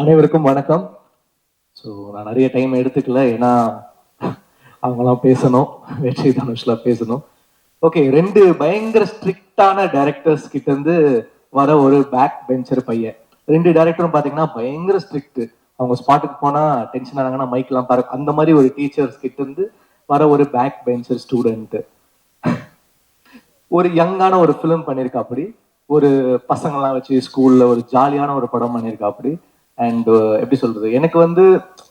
அனைவருக்கும் வணக்கம். ஸோ நான் நிறைய டைம் எடுத்துக்கல, ஏன்னா அவங்களாம் பேசணும், வெற்றி தனுஷ்லாம் பேசணும். ஓகே, ரெண்டு பயங்கர ஸ்ட்ரிக்டான டைரக்டர்ஸ் கிட்ட இருந்து வர ஒரு பேக் பெஞ்சர் பையன். ரெண்டு டைரக்டரும் பார்த்தீங்கன்னா பயங்கர ஸ்ட்ரிக்ட். அவங்க ஸ்பாட்டுக்கு போனா டென்ஷன் ஆனாங்கன்னா மைக்லாம் பாரு, அந்த மாதிரி ஒரு டீச்சர்ஸ் கிட்ட இருந்து வர ஒரு பேக் பெஞ்சர் ஸ்டூடெண்ட். ஒரு யங்கான ஒரு ஃபிலிம் பண்ணியிருக்கா, அப்படி ஒரு பசங்கள்லாம் வச்சு ஸ்கூல்ல ஒரு ஜாலியான ஒரு படம் பண்ணியிருக்கா அப்படி. அண்ட் எப்படி சொல்றது, எனக்கு வந்து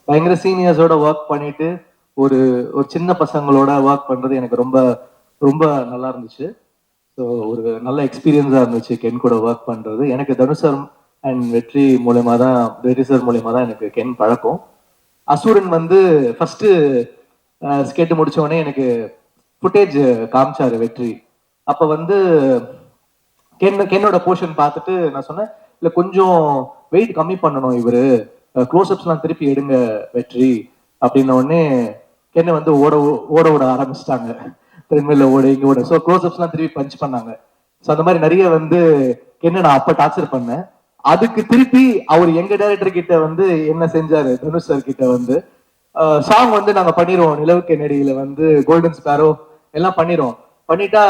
பயங்கர சீனியர்ஸோட ஒர்க் பண்ணிட்டு ஒரு ஒரு சின்ன பசங்களோட ஒர்க் பண்றது எனக்கு ரொம்ப ரொம்ப நல்லா இருந்துச்சு. ஸோ ஒரு நல்ல எக்ஸ்பீரியன்ஸா இருந்துச்சு கென் கூட ஒர்க் பண்றது. எனக்கு தனுஷ் சார் அண்ட் வெற்றி மூலயமா தான், வெற்றி சார் மூலயமா தான் எனக்கு கென் பழக்கம். அசுரன் வந்து ஃபர்ஸ்ட் ஸ்கெட்டு முடிச்ச உடனே எனக்கு ஃபுட்டேஜ் காமிச்சாரு வெற்றி. அப்ப வந்து கென்னோட போர்ஷன் பார்த்துட்டு நான் சொன்னேன், இல்ல கொஞ்சம் வெயிட் கம்மி பண்ணணும் இவரு, க்ளோஸ்அப்ஸ்லாம் திருப்பி எடுங்க வெற்றி அப்படின்ன உடனே கென்னை வந்து ஓட ஓட விட ஆரம்பிச்சிட்டாங்க. ட்ரெட்மில்ல ஓட இங்க ஓட. ஸோ க்ளோஸ்அப்ஸ்லாம் திருப்பி பஞ்ச் பண்ணாங்க. ஸோ அந்த மாதிரி நிறைய வந்து கென்னை நான் அப்ப டார்ச்சர் பண்ணேன். அதுக்கு திருப்பி அவர் எங்க டைரக்டர் கிட்ட வந்து என்ன செஞ்சாரு, தனுஷ் சார் கிட்ட வந்து சாங் வந்து நாங்க பண்ணிடுவோம், நிலவுக்கு நெடியில வந்து கோல்டன் ஸ்பேரோ எல்லாம் பண்ணிடுவோம். பண்ணிட்டா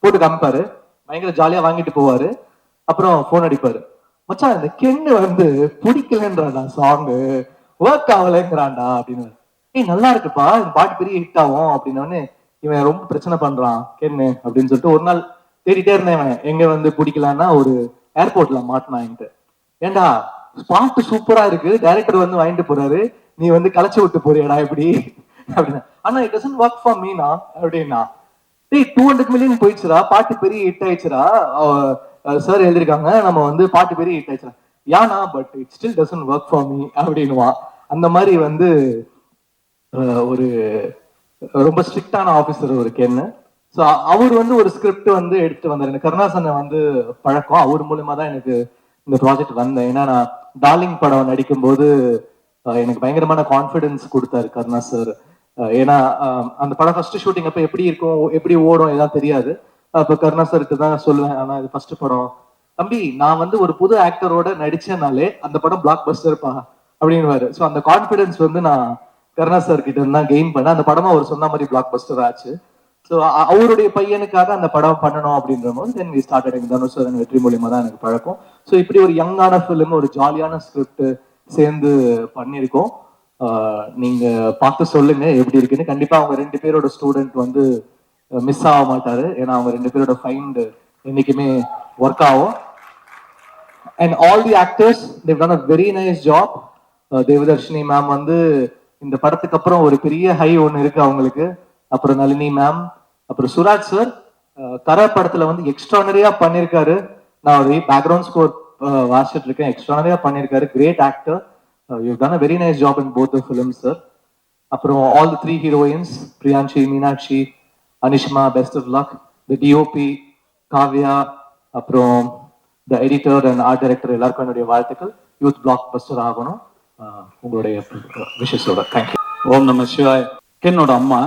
போட்டு காமிப்பாரு, பயங்கர ஜாலியா வாங்கிட்டு போவாரு. அப்புறம் போன் அடிப்பாரு, மச்சான் இந்த கென்னு வந்து பிடிக்கலன்றான்டா, சாங் ஒர்க் ஆகலைங்கிறான்டா அப்படின்னு. ஏய் நல்லா இருக்குப்பா, இந்த பாட்டு பெரிய ஹிட் ஆகும் அப்படின்னு. இவன் ரொம்ப பிரச்சனை பண்றான் கென்னு அப்படின்னு சொல்லிட்டு ஒரு நாள் தேடிட்டே இருந்தேன். இவன் எங்க வந்து பிடிக்கலான்னா ஒரு ஏர்போர்ட்ல மாட்டினான் என்கிட்ட. ஏண்டா பாட்டு சூப்பரா இருக்கு, டைரக்டர் வந்து வாங்கிட்டு போறாரு, நீ வந்து கலைச்சு விட்டு போறியடா இப்படி அப்படின்னா. ஆனா it doesn't work for Meena அப்படின்னா. டேய் 200 மில்லியன் போயிடுச்சுடா, பாட்டு பெரிய ஹிட் ஆயிடுச்சுடா, சார் எழுதிருக்காங்க, நம்ம வந்து பாட்டு பெரிய ஹிட் ஆயிடுச்சுடா. யானா but it still doesn't work for me அப்படின்னுவான். அந்த மாதிரி வந்து ஒரு ரொம்ப ஸ்ட்ரிக்டான ஆபீசர் ஒரு கென்னு. ஸோ அவர் வந்து ஒரு ஸ்கிரிப்ட் வந்து எடுத்துட்டு வந்தார். எனக்கு கருணாசனை வந்து பழக்கம், அவர் மூலமா தான் எனக்கு இந்த ப்ராஜெக்ட் வந்தேன். ஏன்னா நான் டார்லிங் படம் நடிக்கும்போது எனக்கு பயங்கரமான கான்ஃபிடன்ஸ் கொடுத்தாரு கருணா சார். ஏன்னா அந்த படம் ஃபர்ஸ்ட் ஷூட்டிங் அப்ப எப்படி இருக்கும், எப்படி ஓடும் எல்லாம் தெரியாது. அப்ப கருணா சார்கிட்ட தான் சொல்லுவேன், ஆனா இது ஃபர்ஸ்ட் படம் தம்பி, நான் வந்து ஒரு புது ஆக்டரோட நடிச்சேனாலே அந்த படம் பிளாக் பஸ்டர்ப்பா அப்படின்னு. ஸோ அந்த கான்ஃபிடன்ஸ் வந்து நான் கருணா சார் கிட்ட இருந்து தான் கெயின் பண்ணேன். அந்த படமா அவர் சொன்ன மாதிரி பிளாக் பஸ்டர் ஆச்சு. ஸோ அவருடைய பையனுக்காக அந்த படம் பண்ணணும் அப்படின்ற போது தென் வி ஸ்டார்டட். எனக்கு தனுஷ் சார் வெற்றி மூலியமா தான் எனக்கு பழக்கம். ஸோ இப்படி ஒரு யங்கான ஃபிலிம், ஒரு ஜாலியான ஸ்கிரிப்ட் சேர்ந்து பண்ணியிருக்கோம். நீங்க பார்த்து சொல்லுங்க எப்படி இருக்குன்னு. கண்டிப்பா அவங்க ரெண்டு பேரோட ஸ்டூடெண்ட் வந்து மிஸ் ஆக மாட்டாரு, ஏன்னா அவங்க ரெண்டு பேரோட ஃபைண்ட் என்னைக்குமே ஒர்க் ஆகும். And all the actors they've done a very nice job. Devadarshini ma'am வந்து இந்த படத்துக்கு அப்புறம் ஒரு பெரிய ஹை ஒன்று இருக்கு அவங்களுக்கு. அப்புறம் நளினி மேம், அப்புறம் சுராஜ் சார் கர படத்துல வந்து எக்ஸ்ட்ரானரியா பண்ணியிருக்காரு. நான் ஒரு பேக்ரவுண்ட் ஸ்கோர் வாசிச்சுட்டு இருக்கேன், எக்ஸ்ட்ரானரியா பண்ணியிருக்காரு. Great actor, you done a very nice job in both the films sir. அப்புறம் all the three heroines, Priyanshi, Meenakshi, Anishma, best of luck. The DOP Kavya, அப்புறம் the editor and art director, எல்லாருக்கும் என்னுடைய வாழ்த்துக்கள். யூத் பிளாக் பஸ்டர் ஆகணும், உங்களுடைய விஷஸோட. தேங்க்யூ. ஓம் நம சிவாய். என்னோட அம்மா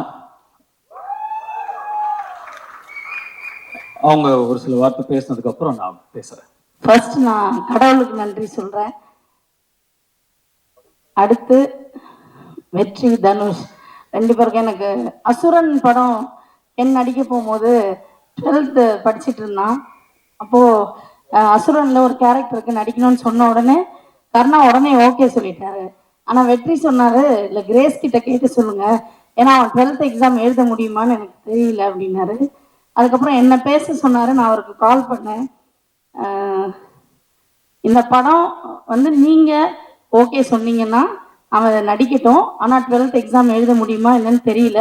அவங்க ஒரு சில வார்த்தை பேசினதுக்கு அப்புறம் நான் பேசுறேன். ஃபர்ஸ்ட் நான் கடவுளுக்கு நன்றி சொல்றேன். அடுத்து வெற்றி, தனுஷ் ரெண்டு பேருக்கும். எனக்கு அசுரன் படம் என் நடிக்க போகும்போது 12th படிச்சுட்டு இருந்தான். அப்போது அசுரனில் ஒரு கேரக்டருக்கு நடிக்கணும்னு சொன்ன உடனே கர்ணா உடனே ஓகே சொல்லிட்டாரு. ஆனால் வெற்றி சொன்னார், இல்லை கிரேஸ் கிட்ட கேட்டு சொல்லுங்க, ஏன்னா அவன் 12th எக்ஸாம் எழுத முடியுமான்னு எனக்கு தெரியல அப்படின்னாரு. அதுக்கப்புறம் என்ன பேச சொன்னார், நான் அவருக்கு கால் பண்ணேன். இந்த படம் வந்து நீங்கள் ஓகே சொன்னீங்கன்னா அவன் நடிக்கட்டும், ஆனால் 12th எக்ஸாம் எழுத முடியுமா என்னன்னு தெரியல,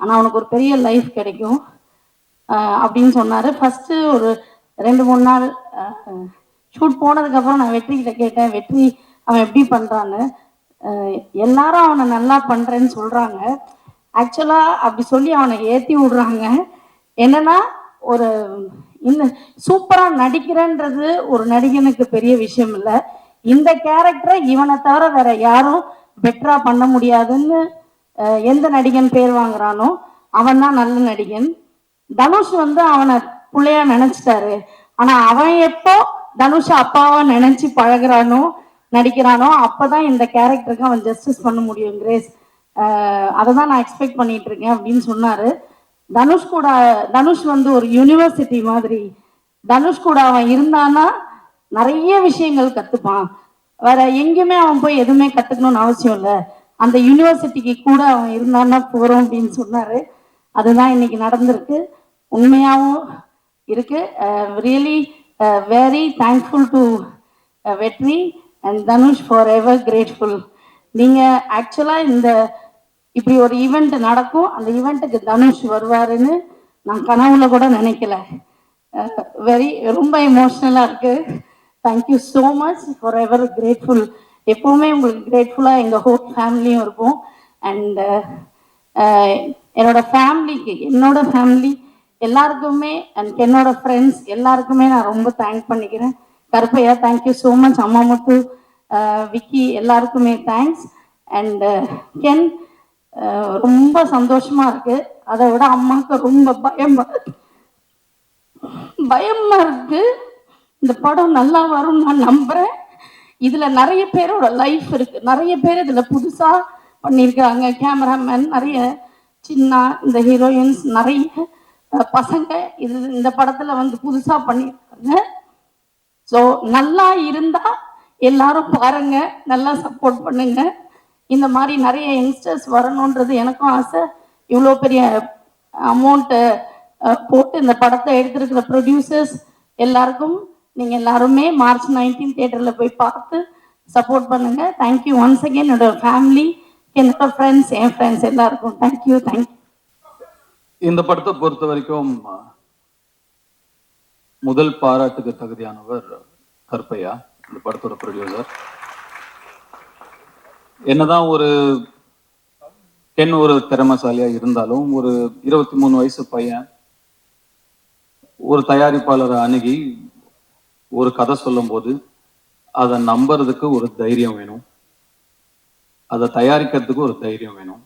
ஆனால் அவனுக்கு ஒரு பெரிய லைஃப் கிடைக்கும் அப்படின்னு சொன்னார். ஃபஸ்ட்டு ஒரு 2-3 நாள் ஷூட் போனதுக்கப்புறம் நான் வெற்றிக்கிட்ட கேட்டேன், வெற்றி அவன் எப்படி பண்ணுறான்னு. எல்லாரும் அவனை நல்லா பண்ணுறேன்னு சொல்கிறாங்க. ஆக்சுவலாக அப்படி சொல்லி அவனை ஏற்றி விடுறாங்க. என்னன்னா, ஒரு இன்னும் சூப்பராக நடிக்கிறேன்றது ஒரு நடிகனுக்கு பெரிய விஷயம் இல்லை. இந்த கேரக்டரை இவனை தவிர வேற யாரும் பெட்டரா பண்ண முடியாதுன்னு எந்த நடிகன் பேர் வாங்குறானோ அவன் தான் நல்ல நடிகன். தனுஷ் வந்து அவனை பிள்ளையா நினைச்சிட்டாரு. ஆனா அவன் எப்போ தனுஷ் அப்பாவா நினைச்சு பழகுறானோ நடிக்கிறானோ அப்பதான் இந்த கேரக்டருக்கு அவன் ஜஸ்டிஸ் பண்ண முடியும் கிரேஸ். அதை தான் நான் எக்ஸ்பெக்ட் பண்ணிட்டு இருக்கேன் அப்படின்னு சொன்னாரு. தனுஷ் வந்து ஒரு யூனிவர்சிட்டி மாதிரி. தனுஷ் கூட அவன் இருந்தானா நிறைய விஷயங்கள் கத்துப்பான். வேற எங்கேயுமே அவன் போய் எதுவுமே கத்துக்கணும்னு அவசியம் இல்லை, அந்த யூனிவர்சிட்டிக்கு கூட அவன் இருந்தான்னா போறோம் அப்படின்னு சொன்னாரு. அதுதான் இன்னைக்கு நடந்திருக்கு, உண்மையாகவும் இருக்கு. ரியலி வெரி தேங்க்ஃபுல் டு வெற்றி and Dhanush, for ever grateful. நீங்க ஆக்சுவலா இந்த இப்படி ஒரு ஈவெண்ட் நடக்கும், அந்த ஈவெண்ட்டுக்கு தனுஷ் வருவாருன்னு நான் கனவுல கூட நினைக்கல. ரொம்ப எமோஷ்னலா இருக்கு. Thank you so much, for ever grateful. எப்பவுமே உங்களுக்கு கிரேட்ஃபுல்லா எங்க ஹோல் ஃபேமிலியும் இருக்கும். அண்ட் என்னோட ஃபேமிலி எல்லாருக்குமே அண்ட் என்னோட ஃப்ரெண்ட்ஸ் எல்லாருக்குமே நான் ரொம்ப தேங்க் பண்ணிக்கிறேன். Karuppaiya thank you so much, Ammamuthu, Vicky எல்லாருக்குமே தேங்க்ஸ். அண்ட் கென், ரொம்ப சந்தோஷமா இருக்கு. அதை விட அம்மாவுக்கு ரொம்ப பயமா இருக்கு. இந்த படம் நல்லா வரும் நான் நம்புறேன். இதுல நிறைய பேரோட லைஃப் இருக்கு, நிறைய பேர் இதுல புதுசா பண்ணியிருக்காங்க. கேமராமேன் நிறைய, சின்ன இந்த ஹீரோயின்ஸ் நிறைய பசங்க இந்த படத்துல வந்து புதுசா பண்ணியிருக்காங்க. ஸோ நல்லா இருந்தா எல்லாரும் பாருங்க, நல்லா சப்போர்ட் பண்ணுங்க. இந்த மாதிரி நிறைய யங்ஸ்டர்ஸ் வரணுன்றது எனக்கும் ஆசை. இவ்வளோ பெரிய அமௌண்ட்டு போட்டு இந்த படத்தை எடுத்திருக்கிற ப்ரொடியூசர்ஸ் எல்லாருக்கும் நீங்க எல்லாருமே March 19 தியேட்டர்ல போய் பார்த்து சப்போர்ட் பண்ணுங்க. Thank you once again. என்னோட ஃபேமிலி, என்னோட ஃப்ரெண்ட்ஸ், என் ஃப்ரெண்ட்ஸ் எல்லாருக்கும் தேங்க்யூ. இந்த படத்தை பொறுத்த வரைக்கும் முதல் பாராட்டுக்கு தகுதியானவர் கருப்பையா, இந்த படத்தோட ப்ரொடியூசர். என்னதான் கென் ஒரு திறமைசாலியா இருந்தாலும், ஒரு 23 வயசு பையன் ஒரு தயாரிப்பாளரை அணுகி ஒரு கதை சொல்லும் போது அதை நம்புறதுக்கு ஒரு தைரியம் வேணும், அதை தயாரிக்கிறதுக்கு ஒரு தைரியம் வேணும்.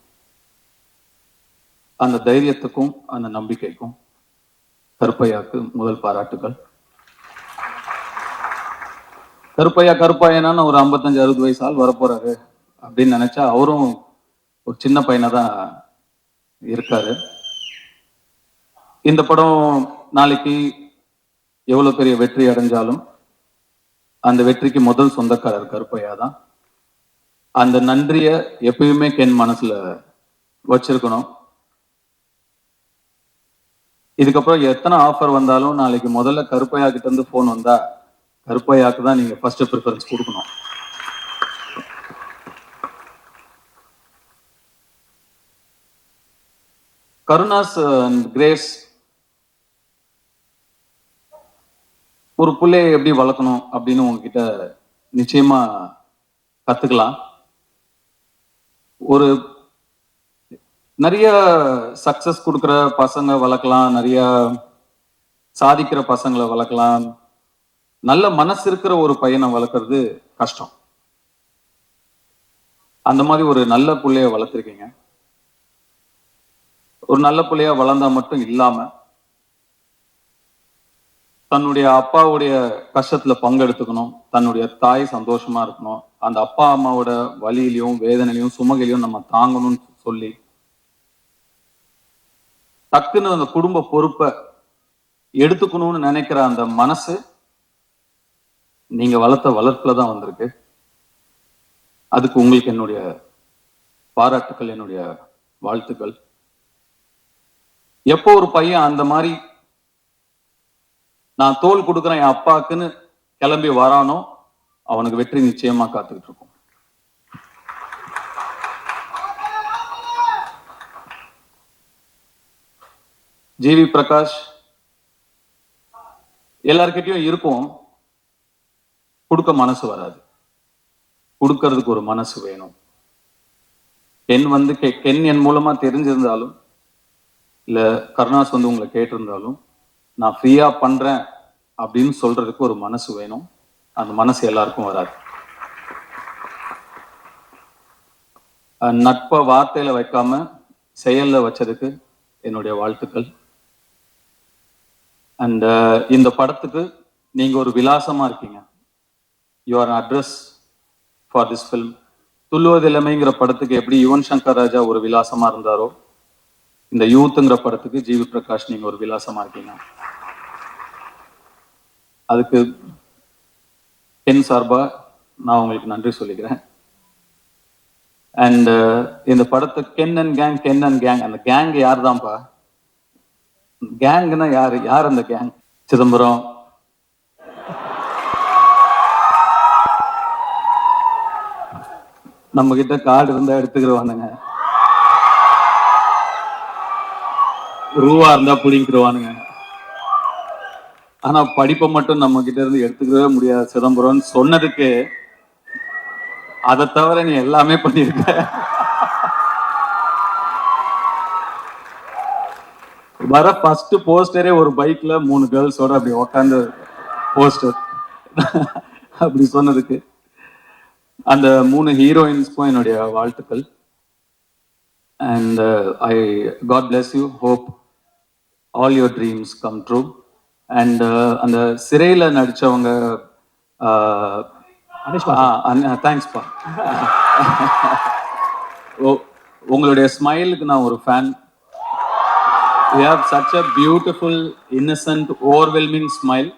அந்த தைரியத்துக்கும் அந்த நம்பிக்கைக்கும் கருப்பையாக்கு முதல் பாராட்டுகள். கருப்பையனான்னு ஒரு 55-60 வயசு ஆள் வரப்போறாரு அப்படின்னு நினைச்சா அவரும் ஒரு சின்ன பையனா தான் இருக்காரு. இந்த படம் நாளைக்கு எவ்வளவு பெரிய வெற்றி அடைஞ்சாலும் அந்த வெற்றிக்கு முதல் சொந்தக்காரர் கருப்பையா தான். அந்த நன்றிய எப்பயுமே கென் மனசுல வச்சிருக்கணும். இதுக்கப்புறம் எத்தனை ஆஃபர் வந்தாலும் நாளைக்கு முதல்ல கருப்பையா கிட்ட இருந்து போன் வந்தா கருப்பையாக்கு தான் நீங்க ஃபர்ஸ்ட் ப்ரிஃபரன்ஸ் கொடுக்கணும். கருணாஸ் அண்ட் கிரேஸ் ஒரு பிள்ளையை எப்படி வளர்க்கணும் அப்படின்னு உங்ககிட்ட நிச்சயமா கத்துக்கலாம். ஒரு நிறைய சக்சஸ் கொடுக்குற பசங்க வளர்க்கலாம், நிறைய சாதிக்கிற பசங்களை வளர்க்கலாம். நல்ல மனசு இருக்கிற ஒரு பையனை வளர்க்கறது கஷ்டம். அந்த மாதிரி ஒரு நல்ல பிள்ளைய வளர்த்துருக்கீங்க. ஒரு நல்ல பிள்ளையா வளர்ந்தா மட்டும் இல்லாம தன்னுடைய அப்பாவுடைய கஷ்டத்துல பங்கெடுத்துக்கணும், தன்னுடைய தாய் சந்தோஷமா இருக்கணும், அந்த அப்பா அம்மாவோட வலியிலையும் வேதனையிலையும் சுமகையிலையும் நம்ம தாங்கணும்னு சொல்லி டக்குன்னு அந்த குடும்ப பொறுப்பை எடுத்துக்கணும்னு நினைக்கிற அந்த மனசு நீங்க வளர்த்த வளர்ப்புலதான் வந்திருக்கு. அதுக்கு உங்களுக்கு என்னுடைய பாராட்டுக்கள், என்னுடைய வாழ்த்துக்கள். எப்போ ஒரு பையன் அந்த மாதிரி நான் தோல் கொடுக்குறேன் என் அப்பாக்குன்னு கிளம்பி வரானோ அவனுக்கு வெற்றி நிச்சயமா காத்துக்கிட்டு இருக்கும். ஜிவி பிரகாஷ் எல்லார்கிட்டயும் இருக்கும், கொடுக்க மனசு வராது, கொடுக்கறதுக்கு ஒரு மனசு வேணும். கென் என் மூலமா தெரிஞ்சிருந்தாலும் இல்ல கருணாஸ் உங்களை கேட்டிருந்தாலும் நான் ஃப்ரீயா பண்றேன் அப்படின்னு சொல்றதுக்கு ஒரு மனசு வேணும். அந்த மனசு எல்லாருக்கும் வராது. நட்பை வார்த்தையில வைக்காம செயல்ல வச்சதுக்கு என்னுடைய வாழ்த்துக்கள். அண்ட் இந்த படத்துக்கு நீங்க ஒரு விலாசமா இருக்கீங்க. You are address for this film. துள்ளுவது இளமைங்கிற படத்துக்கு எப்படி யுவன் சங்கர் ராஜா ஒரு விலாசமா இருந்தாரோ, இந்த யூத்துங்கிற படத்துக்கு ஜிவி பிரகாஷ் நீங்க ஒரு விலாசமா இருக்கீங்க. அதுக்கு என் சார்பா நான் உங்களுக்கு நன்றி சொல்லிக்கிறேன். அண்ட் இந்த படத்தை கென் அண்ட் கேங், அந்த கேங் யார் தான்ப்பா? கேங்னா யாரு? யார் அந்த கேங்? சிதம்பரம், நம்ம கிட்ட கார்டு இருந்தா எடுத்துக்கிறவானுங்க, ரூவா இருந்தா பிடிங்கிருவானுங்க. ஆனா படிப்பை மட்டும் நம்ம கிட்ட இருந்து எடுத்துக்கவே முடியாது சிதம்பரம் சொன்னதுக்கு, அதை தவிர நீ எல்லாமே பண்ணிருக்க. வர ஃபர்ஸ்ட் போஸ்டரே ஒரு பைக்ல 3 கேர்ள்ஸோட அப்படி உட்காந்து போஸ்டர் அப்படி சொன்னதுக்கு அந்த 3 ஹீரோயின்ஸ்க்கும் என்னுடைய வாழ்த்துக்கள். And I god bless you, hope all your dreams come true. And அந்த சிறையில நடிச்சவங்க, தேங்க்ஸ்பா. உங்களுடைய ஸ்மைலுக்கு நான் ஒரு fan. You have such a beautiful, innocent, overwhelming smile,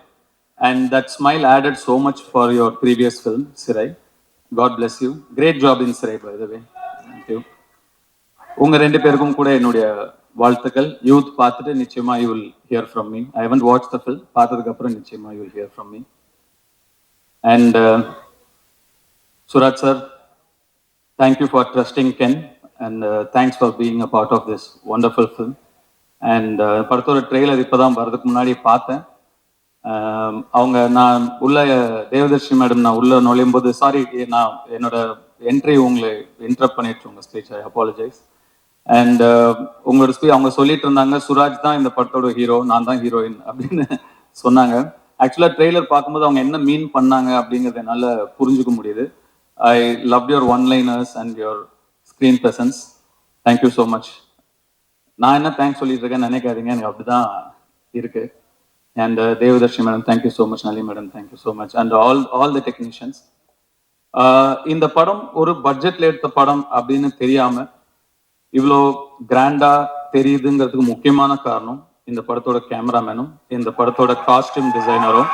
and that smile added so much for your previous film, Sirai. God bless you. Great job in Sirai, by the way. Thank you. உங்க 2 பேருக்கும் கூட என்னுடைய வாழ்த்துக்கள். Youth பார்த்துட்டு நிச்சயமா you will hear from me. I haven't watched the film. பார்த்ததுக்கு அப்புறம் நிச்சயமா you will hear from me. And Suraj sir, thank you for trusting Ken, and thanks for being a part of this wonderful film. And படத்தோட trailer இப்போதான் வர்றதுக்கு முன்னாடி பார்த்தேன். அவங்க நான் உள்ள தேவதர்ஷி மேடம் நான் உள்ள நுழையும் போது, சாரி நான் என்னோட என்ட்ரி உங்களை இன்டரப்ட் பண்ணிட்டு உங்க ஸ்பீச், ஐ அப்பாலஜைஸ். அண்ட் உங்களோட ஸ்பீச் அவங்க சொல்லிட்டு இருந்தாங்க, சுராஜ் தான் இந்த படத்தோட ஹீரோ, நான் தான் ஹீரோயின் அப்படின்னு சொன்னாங்க. ஆக்சுவலா ட்ரெய்லர் பார்க்கும்போது அவங்க என்ன மீன் பண்ணாங்க அப்படிங்கறத என்னால புரிஞ்சுக்க முடியுது. I love your one liners and your screen presence. Thank you so much. நான் என்ன தேங்க்ஸ் சொல்லிட்டு இருக்கேன்னு நினைக்காதீங்க, எனக்கு அப்படிதான் இருக்கு. And Devadarshi madam thank you so much, Nali madam thank you so much, and all the technicians. இந்த படம் ஒரு பட்ஜெட்ல எடுத்த படம் அப்படின்னு தெரியாம இவ்வளோ கிராண்டா தெரியுதுங்கிறதுக்கு முக்கியமான காரணம் இந்த படத்தோட கேமராமேனும் இந்த படத்தோட காஸ்டியூம் டிசைனரும்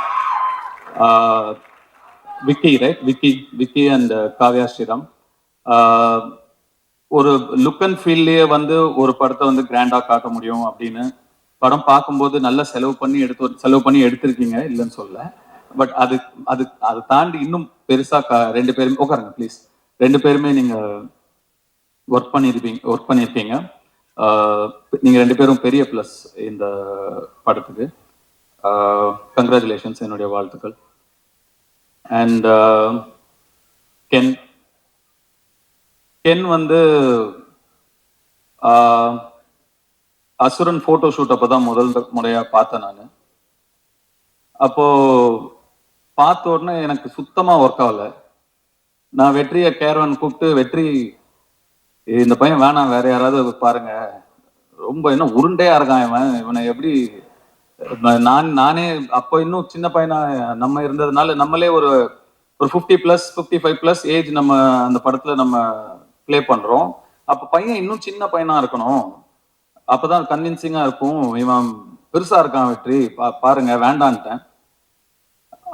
விக்கி, ரைட்? விக்கி அண்ட் காவ்யா ஸ்ரீராம். ஒரு லுக் அண்ட் ஃபீல்லையே வந்து ஒரு படத்தை வந்து கிராண்டா காட்ட முடியும் அப்படின்னு படம் பார்க்கும்போது நல்ல செலவு பண்ணி எடுத்திருக்கீங்க, இல்லைன்னு சொல்ல. பட் அது தாண்டி இன்னும் பெருசா 2 பேருமே உட்காருங்க ப்ளீஸ். 2 பேருமே நீங்க ஒர்க் பண்ணியிருக்கீங்க. நீங்க 2 பேரும் பெரிய பிளஸ் இந்த படத்துக்கு. கங்க்ராச்சுலேஷன்ஸ், என்னுடைய வாழ்த்துக்கள். அண்ட் கென் வந்து அசுரன் போட்டோ ஷூட் அப்பதான் முதல் முறையா பார்த்தேன் நான். அப்போ பார்த்த உடனே எனக்கு சுத்தமா ஒர்க் ஆகல. நான் வெற்றியை கேரவன் கூப்பிட்டு, வெற்றி இந்த பையன் வேணாம், வேற யாராவது பாருங்க, ரொம்ப இன்னும் உருண்டையா இருக்கான் இவனை எப்படி. நானே அப்போ இன்னும் சின்ன பையனா நம்ம இருந்ததுனால நம்மளே ஒரு 50+, 55+ ஏஜ் நம்ம அந்த படத்துல நம்ம பிளே பண்றோம். அப்ப பையன் இன்னும் சின்ன பையனா இருக்கணும், அப்பதான் கன்வின்சிங்கா இருக்கும். இவன் பெருசா இருக்கான் வெற்றி, பாருங்க, வேண்டான்ட்டேன்.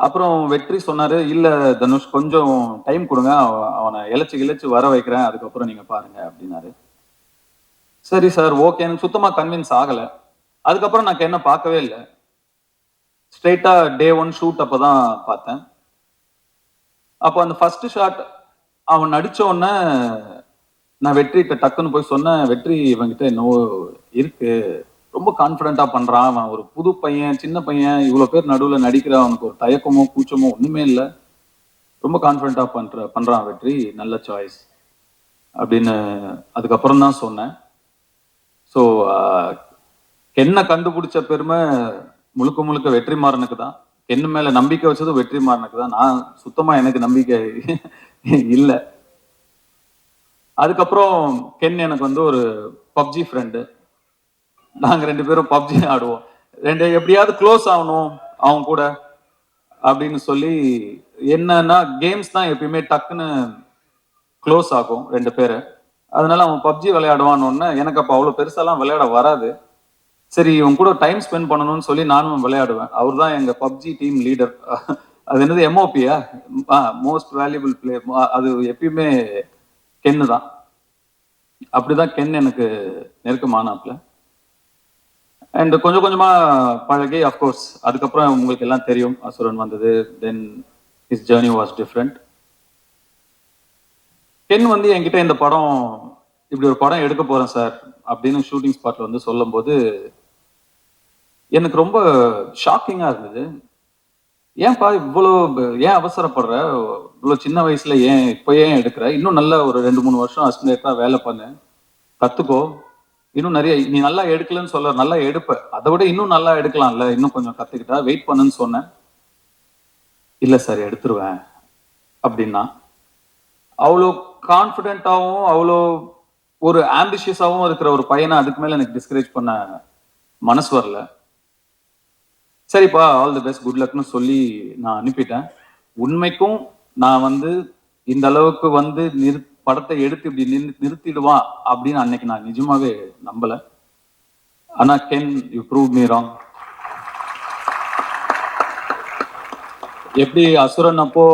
அப்புறம் வெற்றி சொன்னாரு, இல்ல தனுஷ் கொஞ்சம் டைம் கொடுங்க, அவனை இழைச்சு வர வைக்கிறேன், அதுக்கப்புறம் நீங்க பாருங்க அப்படின்னாரு. சரி சார், ஓகே. எனக்கு சுத்தமா கன்வின்ஸ் ஆகல. அதுக்கப்புறம் நான் என்ன பார்க்கவே இல்லை. ஸ்ட்ரெயிட்டா டே 1 ஷூட் அப்பதான் பார்த்தேன். அப்போ அந்த ஃபர்ஸ்ட் ஷாட் அவன் நடிச்ச உடனே நான் வெற்றிட்ட டக்குன்னு போய் சொன்னேன், வெற்றி இவன்கிட்ட என்னவோ இருக்கு, ரொம்ப கான்பிடண்டா பண்றான், அவன் ஒரு புது பையன், சின்ன பையன், இவ்வளவு பேர் நடுவுல நடிக்கிற, அவனுக்கு ஒரு தயக்கமோ கூச்சமோ ஒண்ணுமே இல்லை, ரொம்ப கான்பிடண்டா பண்றான் வெற்றி, நல்ல சாய்ஸ் அப்படின்னு அதுக்கப்புறம் தான் சொன்னேன். ஸோ என்ன கண்டுபிடிச்ச பெருமை முழுக்க வெற்றிமாறனுக்கு தான். என்ன மேல நம்பிக்கை வச்சதும் வெற்றிமாறனுக்கு தான். நான் சுத்தமா எனக்கு நம்பிக்கை இல்லை. அதுக்கப்புறம் கென் எனக்கு வந்து ஒரு பப்ஜி ஃப்ரெண்டு. நாங்க 2 பேரும் பப்ஜி ஆடுவோம். எப்படியாவது க்ளோஸ் ஆகணும் அவங்க கூட. அப்படின்னு சொல்லி என்னன்னா கேம்ஸ் தான் எப்பயுமே டக்குன்னு க்ளோஸ் ஆகும் ரெண்டு பேரை. அதனால அவன் பப்ஜி விளையாடுவான்னு எனக்கு அப்போ அவ்வளோ பெருசாலாம் விளையாட வராது. சரி இவன் கூட டைம் ஸ்பெண்ட் பண்ணணும்னு சொல்லி நானும் விளையாடுவேன். அவர் தான் எங்க பப்ஜி டீம் லீடர். அது என்னது எம்ஓபியா, மோஸ்ட் வேல்யூபிள் பிளேயர். அது எப்பயுமே கென்னு தான். அப்படிதான் கென் எனக்கு நெருக்கமானாப்ல. அண்ட் கொஞ்சம் கொஞ்சமா பழகி அஃப்கோர்ஸ் அதுக்கப்புறம் உங்களுக்கு எல்லாம் தெரியும் அசுரன் வந்தது. Then his journey was different. Ken வந்து என்கிட்ட இந்த படம் இப்படி ஒரு படம் எடுக்க போறேன் சார் அப்படின்னு ஷூட்டிங் ஸ்பாட்ல வந்து சொல்லும் போது எனக்கு ரொம்ப ஷாக்கிங்கா இருந்தது. ஏன்பா இவ்வளோ ஏன் அவசரப்படுற, இவ்வளோ சின்ன வயசுல இப்போ ஏன் எடுக்கிற, இன்னும் நல்ல ஒரு 2-3 வருஷம் அசிஸ்டன்டா வேலை பண்ணு, கத்துக்கோ, இன்னும் நிறைய நீ நல்லா எடுக்கலன்னு சொல்ல, நல்லா எடுப்ப, அதை விட இன்னும் நல்லா எடுக்கலாம்ல, இன்னும் கொஞ்சம் கத்துக்கிட்டா வெயிட் பண்ணுன்னு சொன்னேன். இல்ல சார் எடுத்துருவேன் அப்படின்னா. அவ்வளோ கான்ஃபிடென்ட்டாகவும் அவ்வளோ ஒரு ஆம்பிஷியஸாகவும் இருக்கிற ஒரு பையனை அதுக்கு மேல எனக்கு டிஸ்கரேஜ் பண்ண மனசு வரல. சரிப்பா ஆல் தி பெஸ்ட் குட் லக்னு சொல்லி நான் அனுப்பிட்டேன். உண்மைக்கும் நான் வந்து இந்த அளவுக்கு வந்து படத்தை எடுத்து இப்படி நிறுத்திடுவான் அப்படின்னு அன்னைக்கு நான் நிஜமாவே நம்பல. ஆனா Ken you prove me wrong. எப்படி அசுரன் அப்போ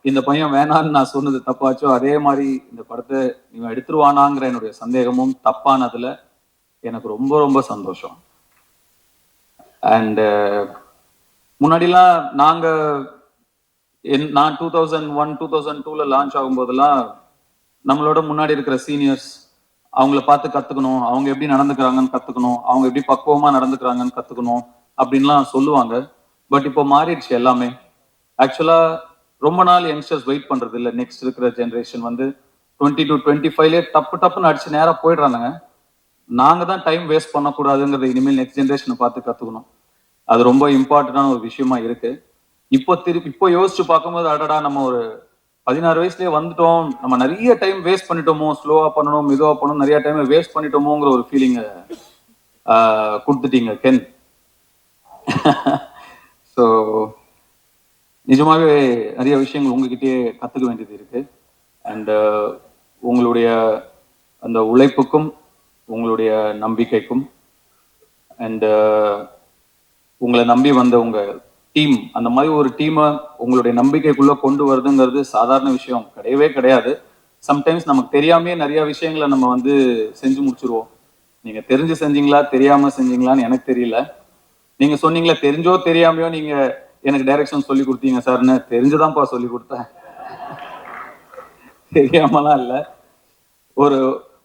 இந்த பையன் வேணான்னு நான் சொன்னது தப்பாச்சோ, அதே மாதிரி இந்த படத்தை இவன் எடுத்துருவானாங்கிற என்னுடைய சந்தேகமும் தப்பானதுல எனக்கு ரொம்ப ரொம்ப சந்தோஷம். அண்ட் முன்னாடிலாம் நான் 2001 2002ல லான்ச் ஆகும்போதெல்லாம் நம்மளோட முன்னாடி இருக்கிற சீனியர்ஸ் அவங்கள பார்த்து கத்துக்கணும், அவங்க எப்படி நடந்துக்கிறாங்கன்னு கத்துக்கணும், அவங்க எப்படி பக்குவமா நடந்துக்கிறாங்கன்னு கத்துக்கணும் அப்படின்லாம் சொல்லுவாங்க. பட் இப்போ மாறிடுச்சு எல்லாமே. ஆக்சுவலா ரொம்ப நாள் யங்ஸ்டர்ஸ் வெயிட் பண்றது இல்லை. நெக்ஸ்ட் இருக்கிற ஜென்ரேஷன் வந்து 20 to 25 டப்புன்னு அடிச்சு நேரா போயிடுறானுங்க. நாங்க தான் டைம் வேஸ்ட் பண்ணக்கூடாதுங்கிறத இனிமேல் நெக்ஸ்ட் ஜென்ரேஷனை பார்த்து கத்துக்கணும். அது ரொம்ப இம்பார்ட்டன்டான ஒரு விஷயமா இருக்கு. இப்போ யோசிச்சு பார்க்கும்போது அடடா நம்ம ஒரு 16 வயசுலயே வந்துட்டோம், நம்ம நிறைய டைம் வேஸ்ட் பண்ணிட்டோமோ, ஸ்லோவா பண்ணணும் மெதுவா பண்ணணும், நிறைய டைம் வேஸ்ட் பண்ணிட்டோமோங்கிற ஒரு ஃபீலிங்க கொடுத்துட்டீங்க கென். ஸோ நிஜமாவே நிறைய விஷயங்கள் உங்ககிட்டயே கத்துக்க வேண்டியது இருக்கு. அண்ட் உங்களுடைய அந்த உழைப்புக்கும் உங்களுடைய நம்பிக்கைக்கும் அண்ட் உங்களை நம்பி வந்த உங்க டீம், அந்த மாதிரி ஒரு டீமை உங்களுடைய நம்பிக்கைக்குள்ள கொண்டு வருதுங்கிறது சாதாரண விஷயம் கிடையவே கிடையாது. சம்டைம்ஸ் நமக்கு தெரியாமே நிறைய விஷயங்களை நம்ம வந்து செஞ்சு முடிச்சிருவோம். நீங்க தெரிஞ்சு செஞ்சீங்களா தெரியாம செஞ்சீங்களான்னு எனக்கு தெரியல. நீங்க சொன்னீங்களா தெரிஞ்சோ தெரியாமையோ நீங்க எனக்கு டைரக்ஷன் சொல்லி கொடுத்தீங்க சார்ன்னு. தெரிஞ்சுதான்ப்பா சொல்லி கொடுத்தேன், தெரியாமலாம் இல்ல.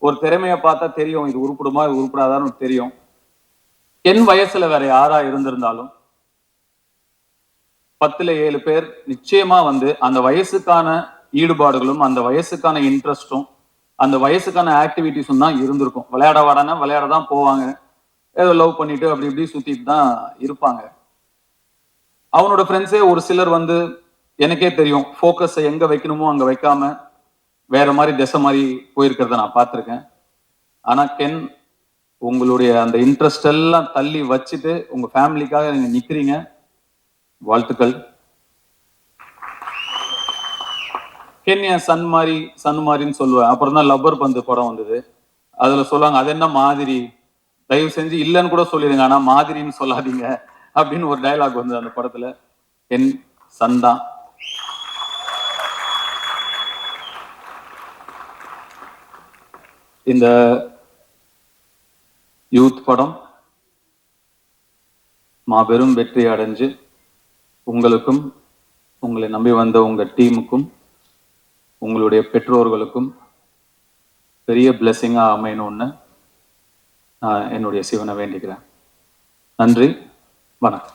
ஒரு திறமையை பார்த்தா தெரியும், இது உருப்படுமா இது உருப்படாதான்னு தெரியும். என் வயசுல வேற யாரா இருந்திருந்தாலும் 10ல் 7 பேர் நிச்சயமா வந்து அந்த வயசுக்கான ஈடுபாடுகளும் அந்த வயசுக்கான இன்ட்ரெஸ்டும் அந்த வயசுக்கான ஆக்டிவிட்டிஸும் தான் இருந்திருக்கும். விளையாட வாடானா விளையாட தான் போவாங்க, ஏதோ லவ் பண்ணிட்டு அப்படி இப்படி சுத்திட்டு தான் இருப்பாங்க. அவனோட ஃப்ரெண்ட்ஸே ஒரு சிலர் வந்து எனக்கே தெரியும் ஃபோக்கஸை எங்க வைக்கணுமோ அங்க வைக்காம வேற மாதிரி திசை மாதிரி போயிருக்கிறத நான் பார்த்துருக்கேன். ஆனா கென் உங்களுடைய அந்த இன்ட்ரெஸ்ட் எல்லாம் தள்ளி வச்சுட்டு உங்க ஃபேமிலிக்காக நீங்க நிக்கிறீங்க. வாழ்த்துக்கள். கென் என் சன் மாதிரின்னு சொல்லுவேன். அப்புறம் தான் லப்பர் பந்து படம் வந்தது. அதுல சொல்லுவாங்க அது என்ன மாதிரி, தயவு செஞ்சு இல்லைன்னு கூட சொல்லிடுங்க ஆனா மாதிரின்னு சொல்லாதீங்க அப்படின்னு ஒரு டயலாக் வந்து அந்த படத்துல. என் சன் தான். இந்த யூத் படம் மாபெரும் வெற்றி அடைஞ்சு உங்களுக்கும் உங்களை நம்பி வந்த உங்க டீமுக்கும் உங்களுடைய பெற்றோர்களுக்கும் பெரிய பிளெஸிங்கா அமையணும்னு நான் என்னுடைய சிவனை வேண்டிக்கிறேன். நன்றி, வணக்கம்.